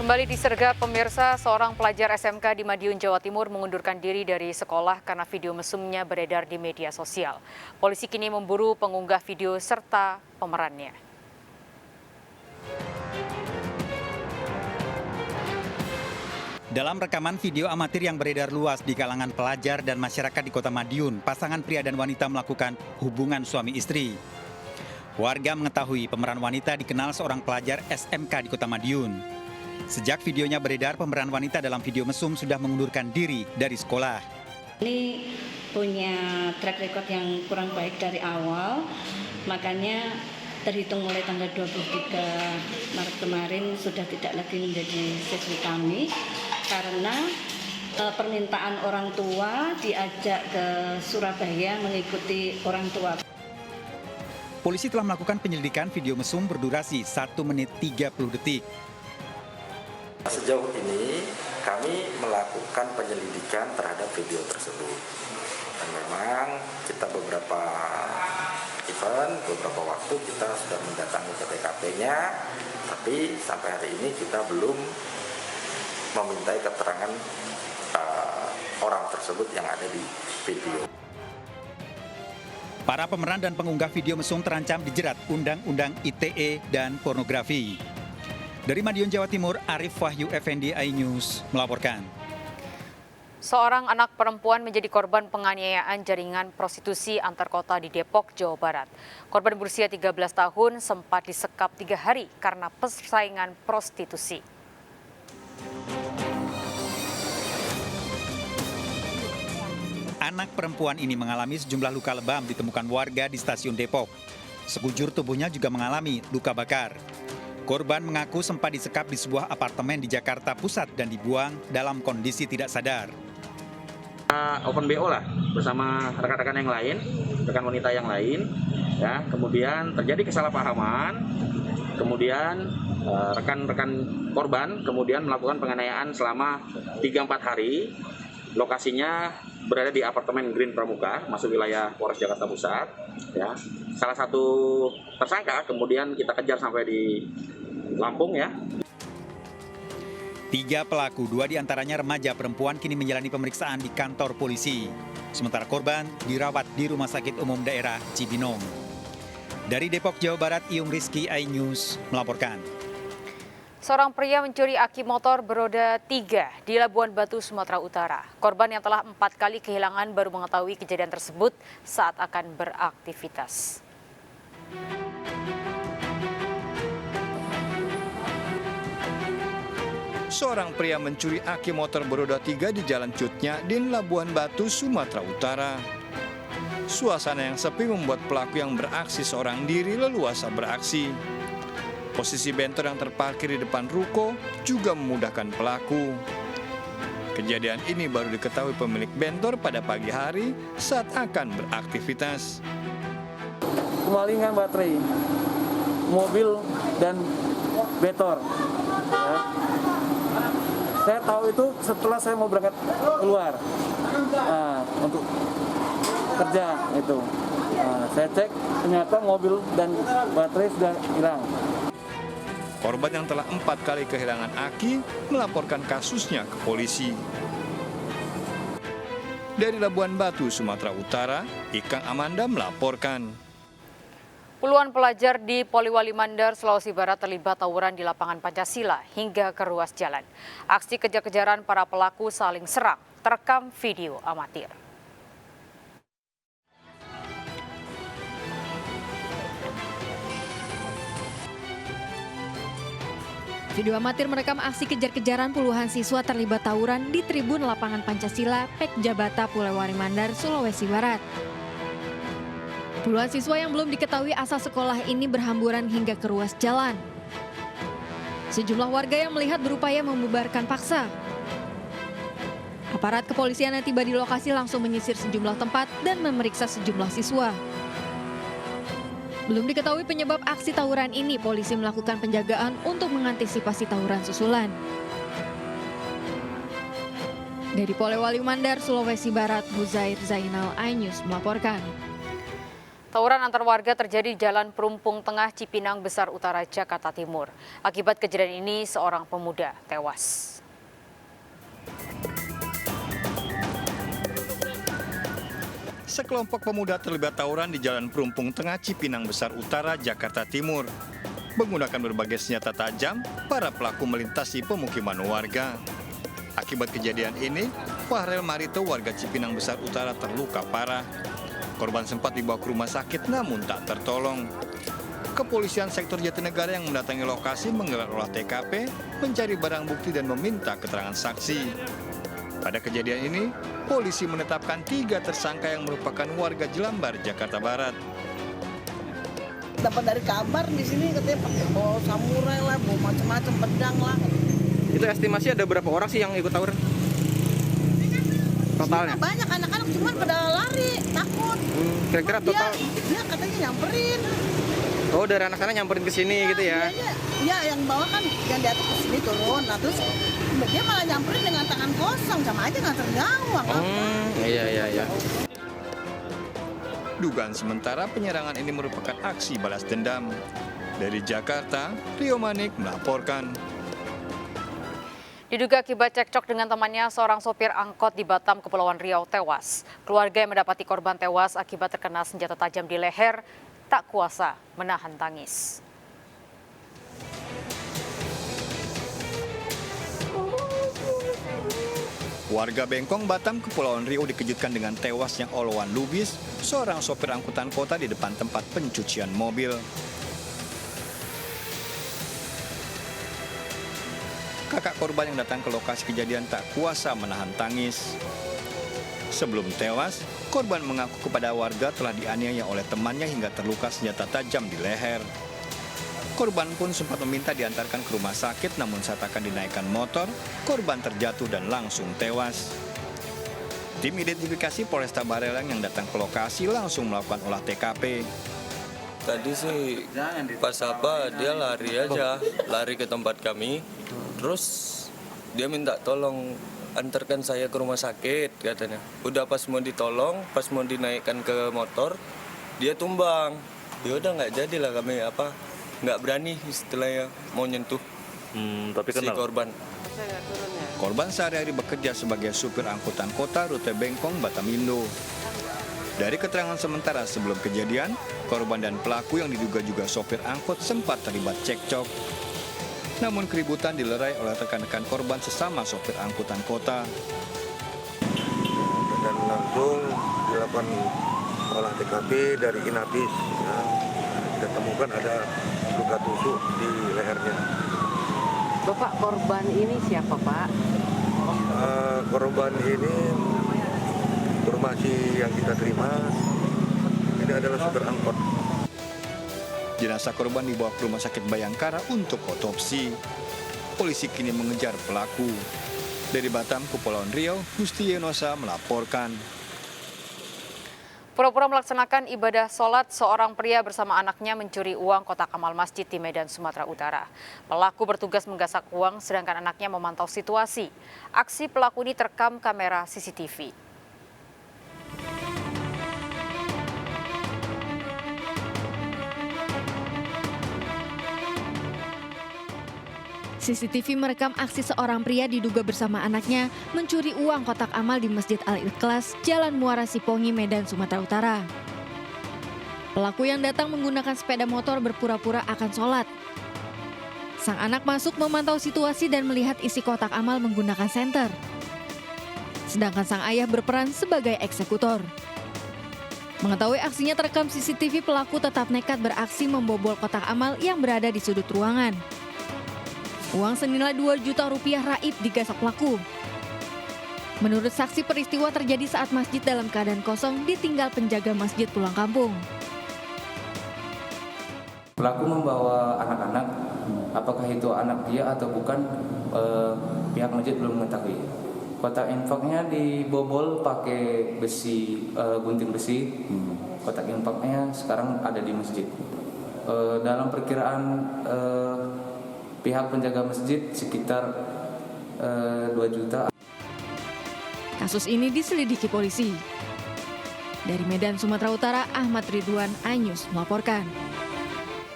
Kembali disergap pemirsa, seorang pelajar SMK di Madiun, Jawa Timur mengundurkan diri dari sekolah karena video mesumnya beredar di media sosial. Polisi kini memburu pengunggah video serta pemerannya. Dalam rekaman video amatir yang beredar luas di kalangan pelajar dan masyarakat di Kota Madiun, pasangan pria dan wanita melakukan hubungan suami istri. Warga mengetahui pemeran wanita dikenal seorang pelajar SMK di Kota Madiun. Sejak videonya beredar, pemeran wanita dalam video mesum sudah mengundurkan diri dari sekolah. Ini punya track record yang kurang baik dari awal, makanya terhitung mulai tanggal 23 Maret kemarin sudah tidak lagi menjadi siswi kami karena permintaan orang tua diajak ke Surabaya mengikuti orang tua. Polisi telah melakukan penyelidikan video mesum berdurasi 1 menit 30 detik. Sejauh ini kami melakukan penyelidikan terhadap video tersebut. Dan memang kita beberapa waktu kita sudah mendatangi ke TKP-nya, tapi sampai hari ini kita belum memintai keterangan orang tersebut yang ada di video. Para pemeran dan pengunggah video mesum terancam dijerat Undang-Undang ITE dan pornografi. Dari Madiun, Jawa Timur, Arif Wahyu Effendi, iNews melaporkan. Seorang anak perempuan menjadi korban penganiayaan jaringan prostitusi antar kota di Depok, Jawa Barat. Korban berusia 13 tahun sempat disekap 3 hari karena persaingan prostitusi. Anak perempuan ini mengalami sejumlah luka lebam ditemukan warga di stasiun Depok. Sekujur tubuhnya juga mengalami luka bakar. Korban mengaku sempat disekap di sebuah apartemen di Jakarta Pusat dan dibuang dalam kondisi tidak sadar. Open BO lah bersama rekan-rekan yang lain, rekan wanita yang lain, ya. Kemudian terjadi kesalahpahaman, kemudian rekan-rekan korban kemudian melakukan penganiayaan selama 3-4 hari. Lokasinya berada di apartemen Green Pramuka, masuk wilayah Polres Jakarta Pusat. Ya, salah satu tersangka kemudian kita kejar sampai di Lampung, ya. 3 pelaku, 2 diantaranya remaja perempuan kini menjalani pemeriksaan di kantor polisi. Sementara korban dirawat di Rumah Sakit Umum Daerah Cibinong. Dari Depok, Jawa Barat, Iyung Rizky, iNews melaporkan. Seorang pria mencuri aki motor beroda 3 di Labuan Batu, Sumatera Utara. Korban yang telah 4 kali kehilangan baru mengetahui kejadian tersebut saat akan beraktivitas. Seorang pria mencuri aki motor beroda 3 di Jalan Cutnya di Labuan Batu, Sumatera Utara. Suasana yang sepi membuat pelaku yang beraksi seorang diri leluasa beraksi. Posisi bentor yang terparkir di depan ruko juga memudahkan pelaku. Kejadian ini baru diketahui pemilik bentor pada pagi hari saat akan beraktivitas. Kemalingan baterai, mobil, dan bentor. Ya. Saya tahu itu setelah saya mau berangkat keluar untuk kerja itu. Saya cek ternyata mobil dan baterai sudah hilang. Korban yang telah 4 kali kehilangan aki melaporkan kasusnya ke polisi. Dari Labuan Batu, Sumatera Utara, Ikang Amanda melaporkan. Puluhan pelajar di Poliwali Mandar, Sulawesi Barat terlibat tawuran di lapangan Pancasila hingga ke ruas jalan. Aksi kejar-kejaran para pelaku saling serang terekam video amatir. Video amatir merekam aksi kejar-kejaran puluhan siswa terlibat tawuran di tribun lapangan Pancasila, Pek Jabata, Poliwali Mandar, Sulawesi Barat. Puluhan siswa yang belum diketahui asal sekolah ini berhamburan hingga ke ruas jalan. Sejumlah warga yang melihat berupaya membubarkan paksa. Aparat kepolisian yang tiba di lokasi langsung menyisir sejumlah tempat dan memeriksa sejumlah siswa. Belum diketahui penyebab aksi tawuran ini, polisi melakukan penjagaan untuk mengantisipasi tawuran susulan. Dari Polewali Mandar, Sulawesi Barat, Huzair Zainal, iNews melaporkan. Tawuran antar warga terjadi di Jalan Perumpung Tengah, Cipinang Besar Utara, Jakarta Timur. Akibat kejadian ini, seorang pemuda tewas. Sekelompok pemuda terlibat tawuran di Jalan Perumpung Tengah, Cipinang Besar Utara, Jakarta Timur. Menggunakan berbagai senjata tajam, para pelaku melintasi pemukiman warga. Akibat kejadian ini, Fahrel Marito warga Cipinang Besar Utara terluka parah. Korban sempat dibawa ke rumah sakit namun tak tertolong. Kepolisian sektor Jatinegara yang mendatangi lokasi menggelar olah TKP, mencari barang bukti dan meminta keterangan saksi. Pada kejadian ini, polisi menetapkan 3 tersangka yang merupakan warga Jelambar, Jakarta Barat. Dapat dari kabar di sini katanya pakai bawa samurai lah, bawa macam-macam pedang lah. Itu estimasi ada berapa orang sih yang ikut tawuran? Totalnya? Banyak anak-anak cuman pada lari, takut. Kira-kira total? Dia katanya nyamperin. Oh, dari anak-anak nyamperin ke sini gitu ya? Iya, yang bawah kan yang di atas ke sini turun. Nah terus dia malah nyamperin dengan tangan kosong, sama aja nganter nyawa. Iya. Dugaan sementara penyerangan ini merupakan aksi balas dendam. Dari Jakarta, Rio Manik melaporkan. Diduga akibat cekcok dengan temannya, seorang sopir angkot di Batam, Kepulauan Riau tewas. Keluarga yang mendapati korban tewas akibat terkena senjata tajam di leher tak kuasa menahan tangis. Warga Bengkong, Batam, Kepulauan Riau dikejutkan dengan tewasnya Olowan Lubis, seorang sopir angkutan kota di depan tempat pencucian mobil. Kakak korban yang datang ke lokasi kejadian tak kuasa menahan tangis. Sebelum tewas, korban mengaku kepada warga telah dianiaya oleh temannya hingga terluka senjata tajam di leher. Korban pun sempat meminta diantarkan ke rumah sakit, namun saat akan dinaikkan motor, korban terjatuh dan langsung tewas. Tim identifikasi Polresta Barelang yang datang ke lokasi langsung melakukan olah TKP. Tadi sih pas dia lari ke tempat kami, terus dia minta tolong antarkan saya ke rumah sakit katanya. Udah pas mau ditolong, pas mau dinaikkan ke motor, dia tumbang. Ya udah nggak jadilah kami nggak berani istilahnya mau nyentuh si korban. Korban sehari-hari bekerja sebagai supir angkutan kota rute Bengkong, Batamindo. Dari keterangan sementara sebelum kejadian, korban dan pelaku yang diduga juga sopir angkut sempat terlibat cekcok. Namun keributan dilerai oleh rekan-rekan korban sesama sopir angkutan kota. Dan langsung dilakukan olah TKP dari Inapis. Kita temukan ada luka tusuk di lehernya. Bapak, korban ini siapa, Pak? Korban ini informasi yang kita terima ini adalah supir angkot. Jenazah korban dibawa ke Rumah Sakit Bayangkara untuk otopsi. Polisi kini mengejar pelaku. Dari Batam, Kepulauan Riau, Gusti Yenosa melaporkan. Pura-pura melaksanakan ibadah sholat, seorang pria bersama anaknya mencuri uang kotak amal masjid di Medan, Sumatera Utara. Pelaku bertugas menggasak uang, sedangkan anaknya memantau situasi. Aksi pelaku ini terekam kamera CCTV. CCTV merekam aksi seorang pria diduga bersama anaknya mencuri uang kotak amal di Masjid Al-Ikhlas, Jalan Muara Sipongi, Medan, Sumatera Utara. Pelaku yang datang menggunakan sepeda motor berpura-pura akan sholat. Sang anak masuk memantau situasi dan melihat isi kotak amal menggunakan senter. Sedangkan sang ayah berperan sebagai eksekutor. Mengetahui aksinya terekam CCTV, pelaku tetap nekat beraksi membobol kotak amal yang berada di sudut ruangan. Uang senilai 2 juta rupiah raib digasak pelaku. Menurut saksi, peristiwa terjadi saat masjid dalam keadaan kosong ditinggal penjaga masjid pulang kampung. Pelaku membawa anak-anak, apakah itu anak dia atau bukan, pihak masjid belum mengetahui. Kotak infaknya dibobol pakai besi, gunting besi. Kotak infaknya sekarang ada di masjid. Dalam perkiraan pihak penjaga masjid sekitar 2 juta. Kasus ini diselidiki polisi. Dari Medan, Sumatera Utara, Ahmad Ridwan, iNews melaporkan.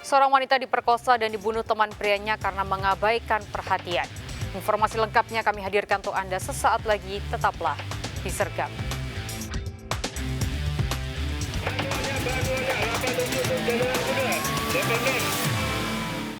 Seorang wanita diperkosa dan dibunuh teman prianya karena mengabaikan perhatian. Informasi lengkapnya kami hadirkan untuk Anda sesaat lagi, tetaplah di Sergap.